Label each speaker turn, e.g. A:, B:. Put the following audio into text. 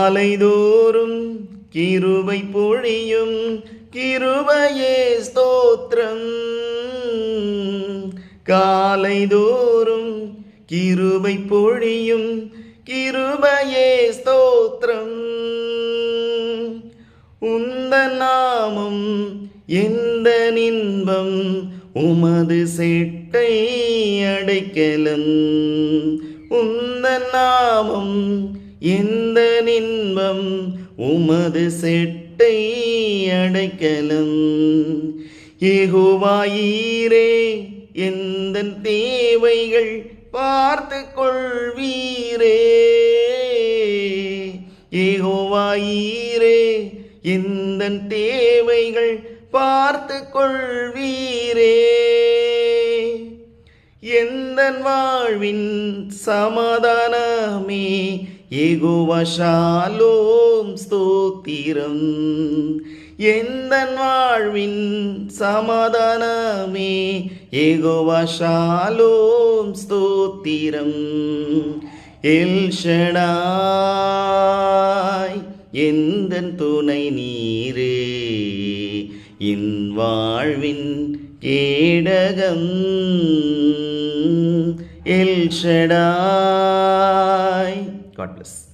A: காலைதோறும் கிருபை பொழியும் கிருபையே ஸ்தோத்திரம். காலைதோறும் கிருபை பொழியும் கிருபையே ஸ்தோத்திரம். உந்தன் நாமம் எந்த இன்பம் உமது செட்டை அடைக்கலம். உந்தன் நாமம் எந்த இன்பம் உமது செட்டை அடைக்கலம். யெகோவாயீரே எந்தன் தேவைகள் பார்த்து கொள்வீரே. யெகோவாயீரே எந்தன் தேவைகள் பார்த்து கொள்வீரே. எந்தன் வாழ்வின் சமாதானமே யெகோவா ஷாலோம் ஸ்தோத்திரம். எந்தன் வாழ்வின் சமாதானமே யெகோவா ஷாலோம் ஸ்தோத்திரம். எல் ஷடாய் எந்தன் துணை நீரே என் வாழ்வின் கேடகம். El Shaddai. God bless.